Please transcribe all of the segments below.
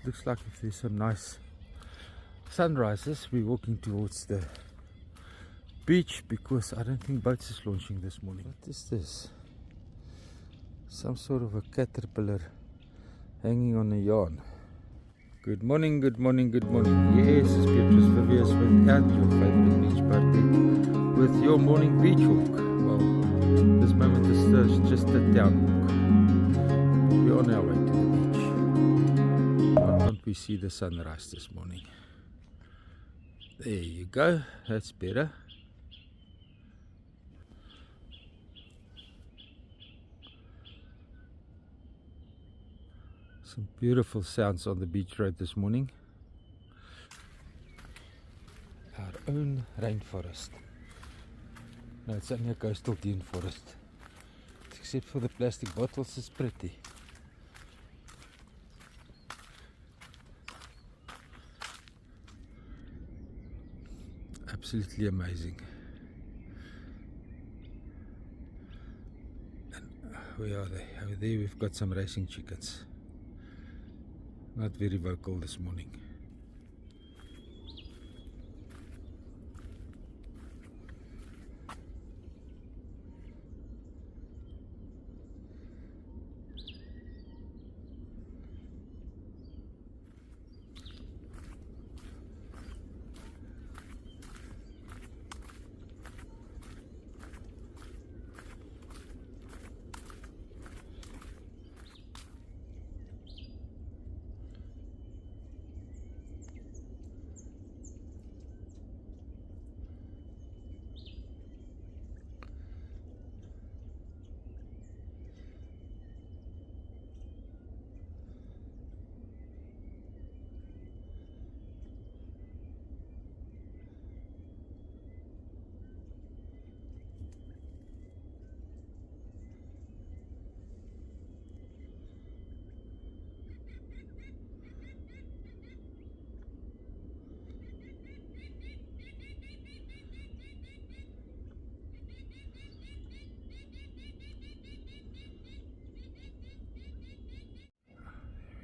looks like if there's some nice sunrises, we're walking towards the beach because I don't think boats is launching this morning. What is this? Some sort of a caterpillar hanging on a yarn. Good morning, good morning, good morning. Yes, it's Beatrice Vivius without your favorite beach party with your morning beach walk. Well, this moment is just a down walk. We're on our way to the beach. Why can't we see the sunrise this morning? There you go, that's better. Some beautiful sounds on the beach road this morning. Our own rainforest. No, it's only a coastal dune forest. Except for the plastic bottles, it's pretty. Absolutely amazing. And where are they? Over there we've got some racing chickens. Not very vocal this morning.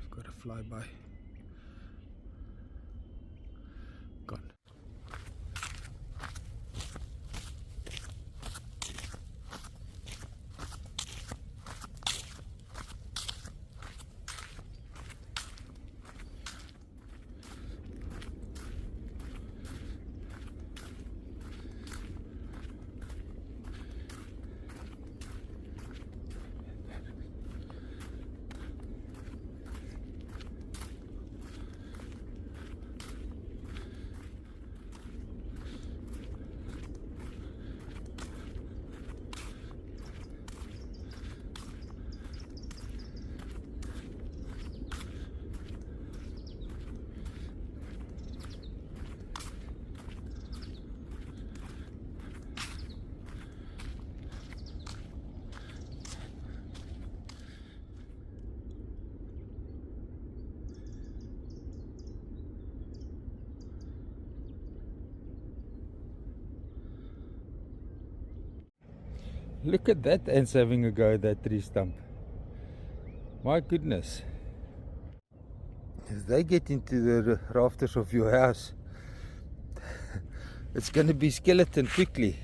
Got a flyby. Gone. Look at that ants having a go at that tree stump. My goodness. If they get into the rafters of your house, it's going to be skeleton quickly.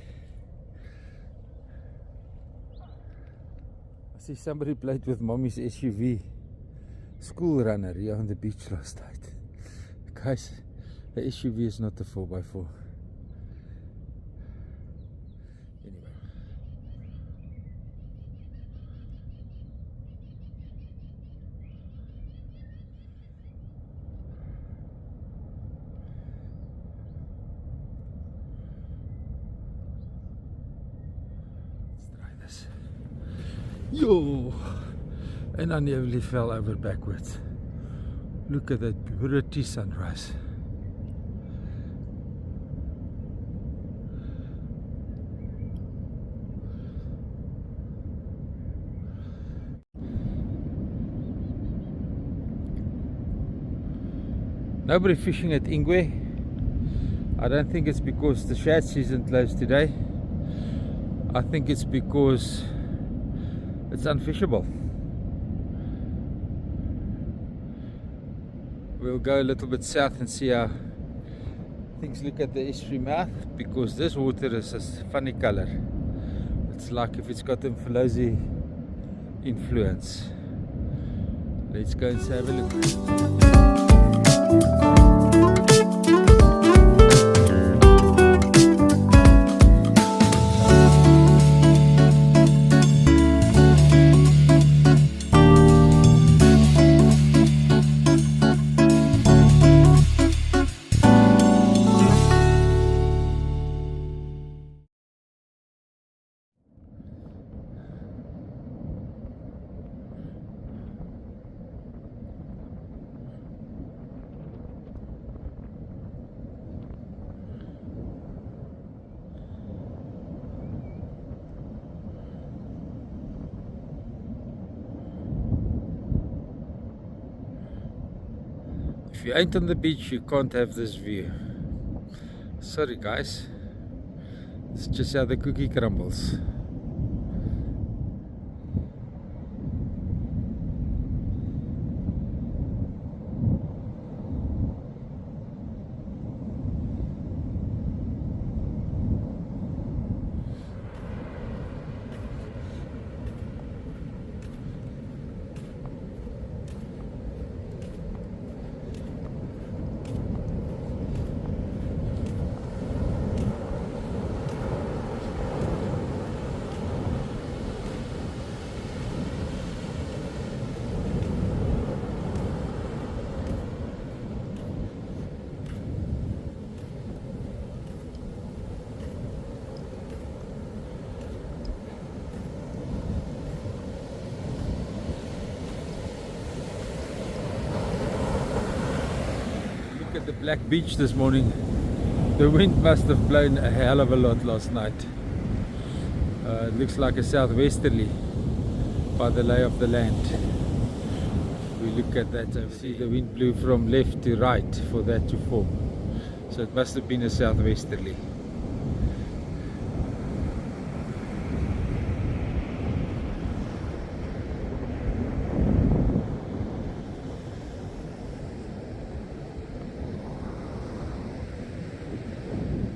I see somebody played with mommy's SUV school runner here on the beach last night. Guys, the SUV is not a 4x4. Yo! And I nearly fell over backwards. Look at that pretty sunrise. Nobody fishing at Ingwe. I don't think it's because the shad season closed today. I think it's because it's unfishable. We'll go a little bit south and see how things look at the estuary mouth, because this water is a funny color. It's like if it's got Mfolozi influence. Let's go and have a look. If you ain't on the beach, you can't have this view. Sorry guys, it's just how the cookie crumbles. At the black beach this morning, the wind must have blown a hell of a lot last night. It looks like a southwesterly by the lay of the land. We look at that over see the wind blew from left to right for that to form, so it must have been a southwesterly.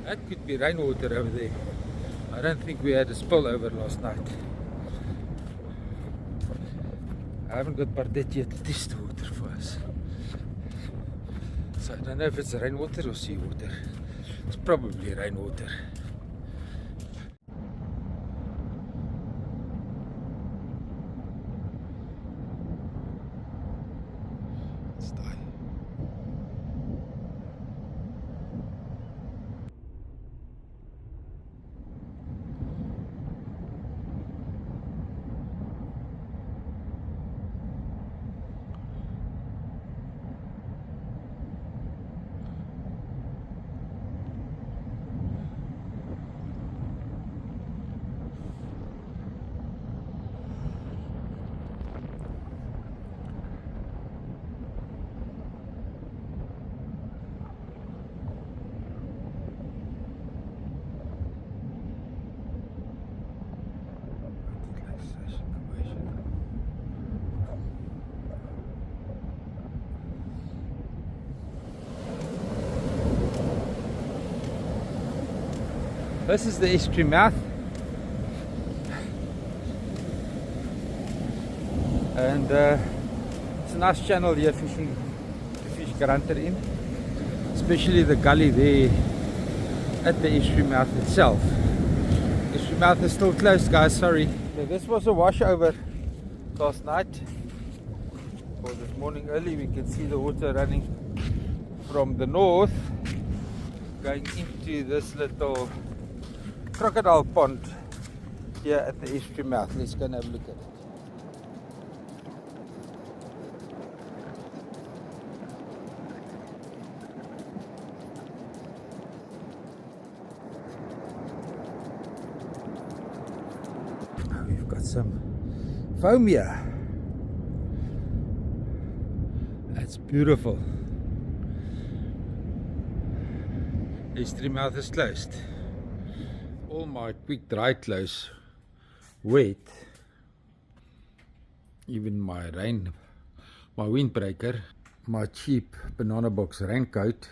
That could be rainwater over there. I don't think we had a spillover last night. I haven't got Bardet yet to test the water for us. So I don't know if it's rainwater or seawater. It's probably rainwater. Let's die. This is the estuary mouth, and it's a nice channel here fishing to fish grunter in, especially the gully there at the estuary mouth itself. The estuary mouth is still closed, guys, sorry. So this was a washover last night, or this morning early. We can see the water running from the north going into this little crocodile pond here at the estuary mouth. Let's go and have a look at it. We've got some foam here. That's beautiful. The estuary mouth is closed. All my quick dry clothes wet, even my windbreaker. my cheap banana box raincoat.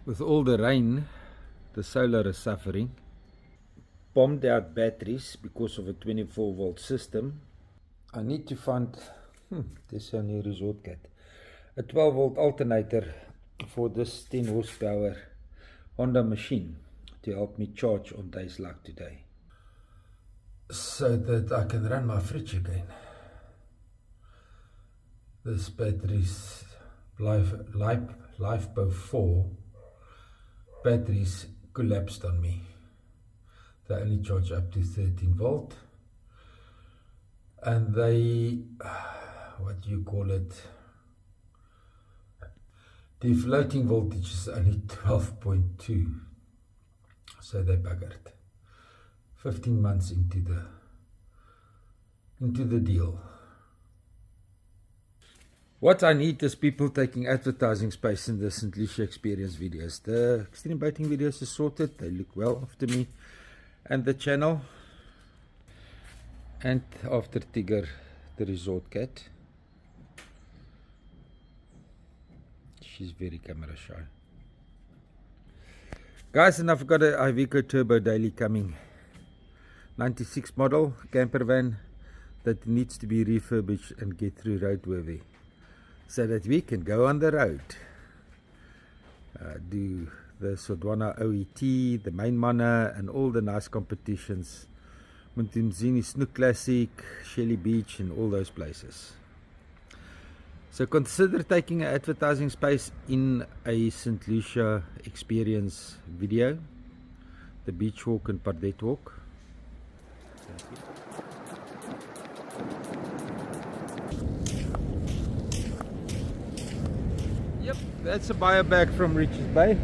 With all the rain, the solar is suffering. Bombed out batteries because of a 24-volt system. I need to find, this a new resort cat, a 12-volt alternator for this 10 horsepower Honda machine to help me charge on days like today, so that I can run my fridge again. This battery's LiFePO 4 batteries collapsed on me. They only charge up to 13 volt, and they, what do you call it, the floating voltage is only 12.2, so they buggered. 15 months into the deal. What I need is people taking advertising space in the St Lucia experience videos. The extreme boating videos are sorted, they look well after me and the channel. And after Tigger, the resort cat. She's very camera shy. Guys, and I've got an Iveco Turbo Daily coming. 96 model camper van that needs to be refurbished and get through roadworthy, so that we can go on the road. Do the Sodwana OET, the Main Mana, and all the nice competitions. Muntumzini Snook Classic, Shelly Beach, and all those places. So consider taking an advertising space in a St Lucia experience video. The beach walk and Pardet walk. Yep, that's a bio bag from Richards Bay.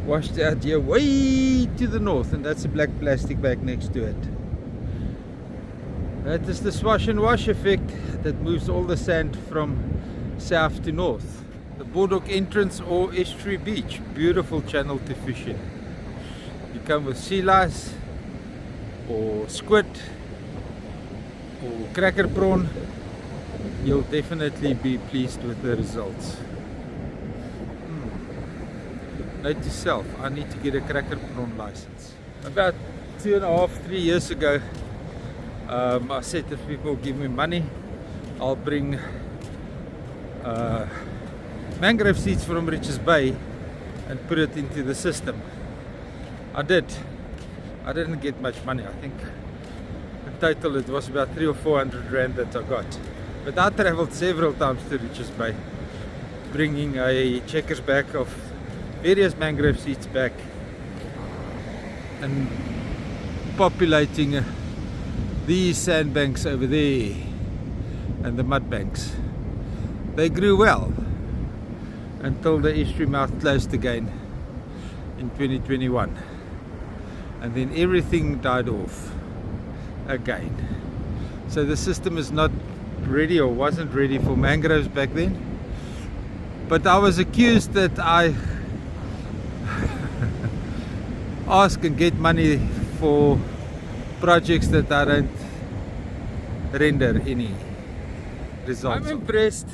Washed out here way to the north, and that's a black plastic bag next to it. That is the swash and wash effect that moves all the sand from south to north. The Boardwalk entrance or estuary beach, beautiful channel to fish in. You come with sea lice or squid or cracker prawn, you'll definitely be pleased with the results. Note to self, I need to get a cracker prawn license. About 2.5–3 years ago, I said if people give me money, I'll bring mangrove seeds from Richards Bay and put it into the system. I did. I didn't get much money. I think in total it was about 300 or 400 rand that I got. But I travelled several times to Richards Bay, bringing a checker's bag of various mangrove seeds back and populating these sandbanks over there and the mud banks. They grew well until the estuary mouth closed again in 2021, and then everything died off again. So the system is not ready, or wasn't ready, for mangroves back then. But I was accused that I ask and get money for projects that I don't render any results. I'm impressed.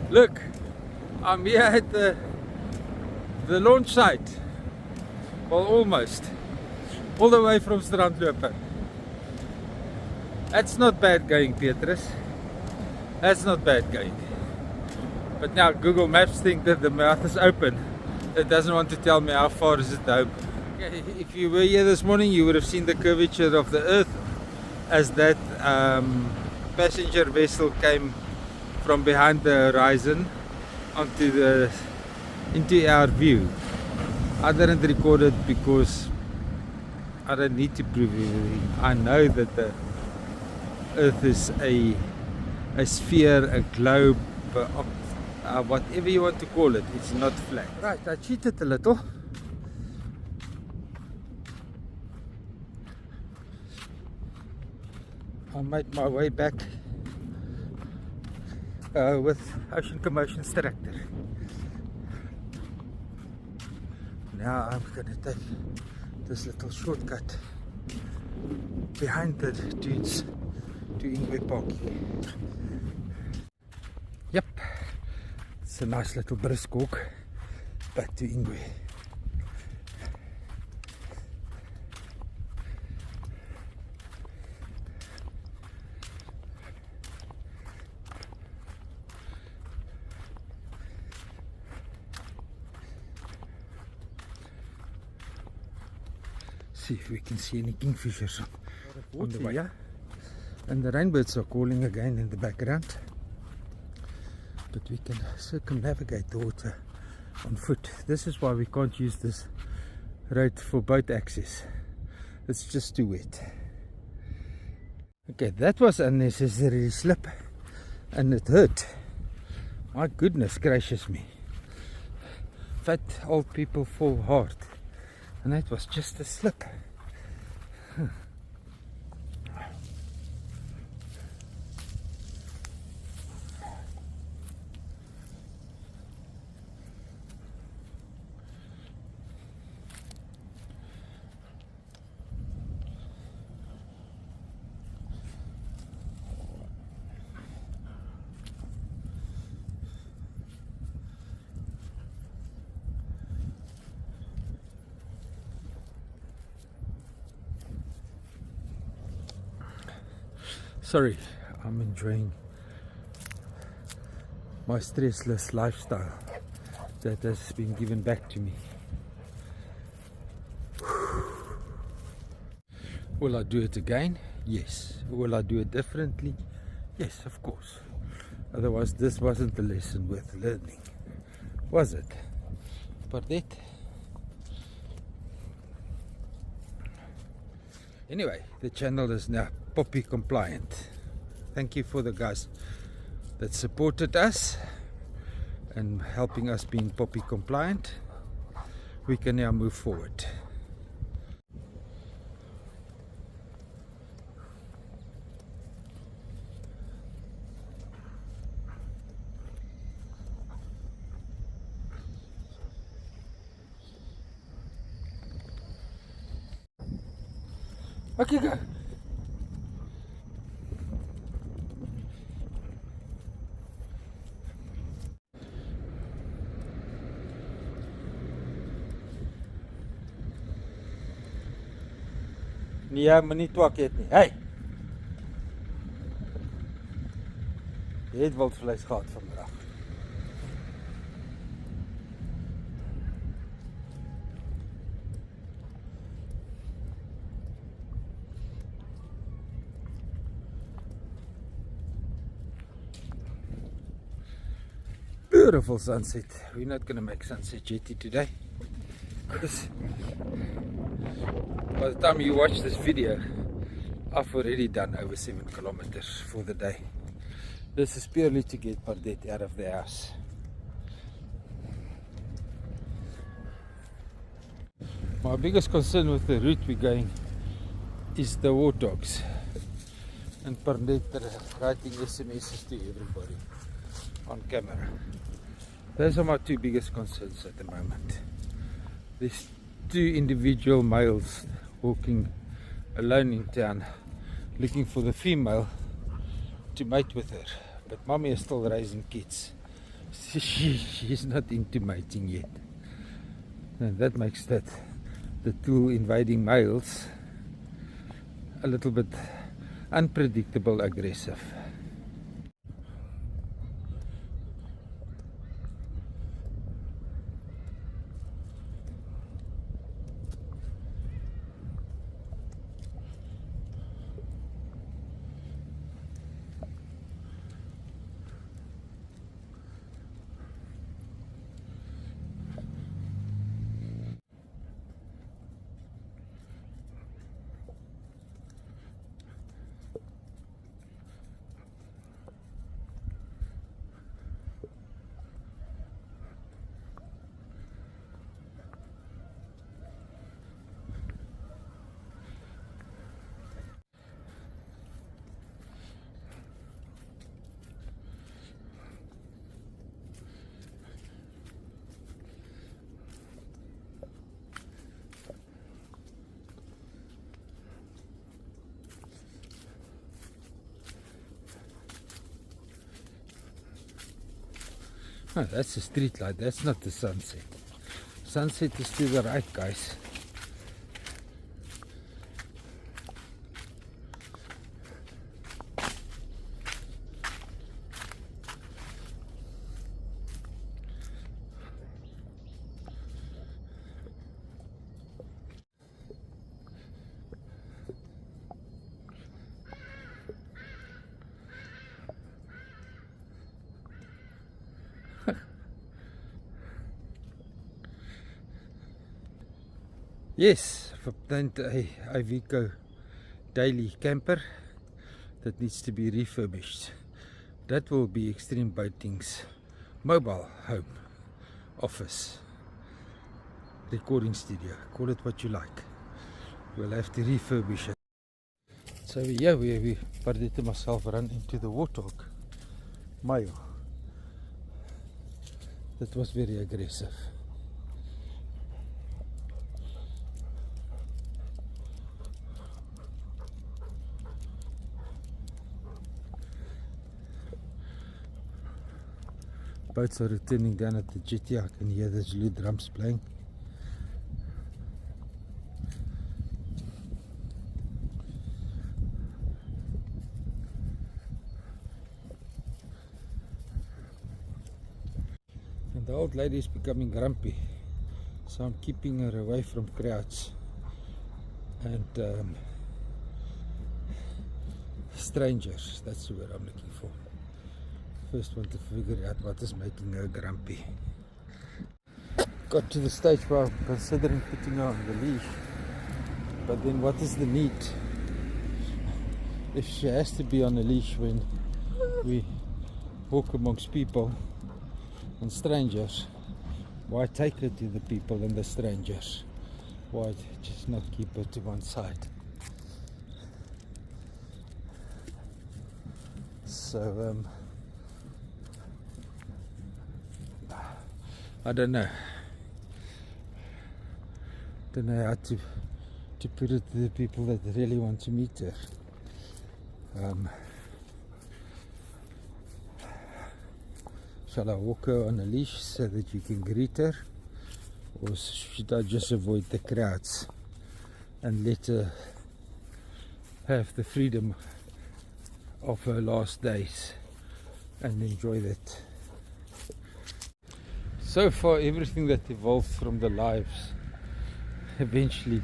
Look, I'm here at the launch site. Well, almost. All the way from Strandloper. That's not bad going, Petrus. That's not bad going. But now Google Maps think that the mouth is open. It doesn't want to tell me how far is it home. Okay, if you were here this morning, you would have seen the curvature of the earth as that passenger vessel came from behind the horizon into our view. I didn't record it because I don't need to prove anything. I know that the earth is a sphere, a globe, whatever you want to call it. It's not flat. Right, I cheated a little. I made my way back with Ocean Commotion's tractor. Now I'm going to take this little shortcut behind the dudes to Ingwe Park. Yep, it's a nice little brisk walk back to Ingwe. See if we can see any kingfishers on the way. And the rainbirds are calling again in the background. But we can circumnavigate the water on foot. This is why we can't use this road for boat access. It's just too wet. Okay, that was unnecessary slip and it hurt. My goodness gracious me. Fat old people fall hard. And that was just a slip. Sorry, I'm enjoying my stressless lifestyle that has been given back to me. Will I do it again? Yes. Will I do it differently? Yes, of course. Otherwise this wasn't a lesson worth learning, was it? But anyway, the channel is now poppy compliant. Thank you for the guys that supported us and helping us being poppy compliant. We can now move forward. Okay, go. Nee, jy moet nie twak eet nie. Hey. Jy het wildvleis gehad vanmiddag. Beautiful sunset. We're not going to make sunset jetty today because by the time you watch this video I've already done over 7 kilometers for the day. This is purely to get Pardette out of the house. My biggest concern with the route we're going is the warthogs and Pardette writing SMSs to everybody on camera. Those are my 2 biggest concerns at the moment. There's 2 individual males walking alone in town looking for the female to mate with her, but mommy is still raising kids. She's not into mating yet, and that makes the 2 invading males a little bit unpredictable, aggressive. Oh, that's the street light, that's not the sunset. Sunset is to the right, guys. Yes, I've obtained a Iveco daily camper that needs to be refurbished. That will be Extreme Boating's mobile home, office, recording studio, call it what you like. We'll have to refurbish it. So yeah, we Pardita myself run into the warthog male. That was very aggressive. Boats are returning down at the jetty. I can hear the Zulu drums playing. And the old lady is becoming grumpy, so I'm keeping her away from crowds and strangers. That's the word I'm looking for. First want to figure out what is making her grumpy. Got to the stage where I'm considering putting her on the leash, but then what is the need? If she has to be on a leash when we walk amongst people and strangers, why take her to the people and the strangers? Why just not keep her to one side? So I don't know. Don't know how to put it to the people that really want to meet her. Shall I walk her on a leash so that you can greet her, or should I just avoid the crowds and let her have the freedom of her last days and enjoy that? So far, everything that evolved from the lives eventually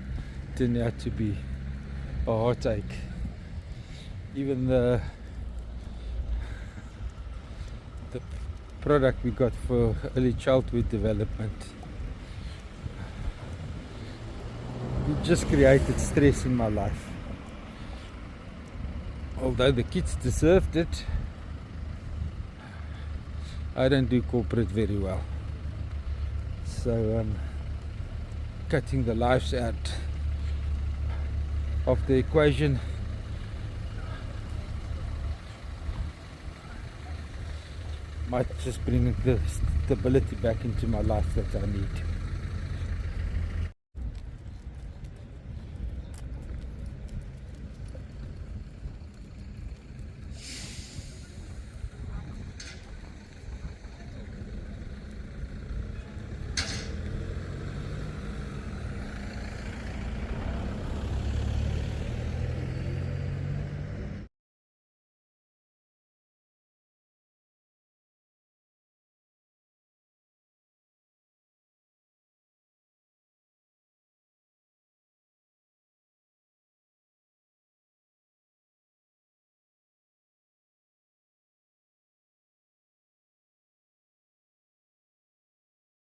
turned out to be a heartache. Even the product we got for early childhood development, it just created stress in my life. Although the kids deserved it, I don't do corporate very well. So cutting the lives out of the equation might just bring the stability back into my life that I need.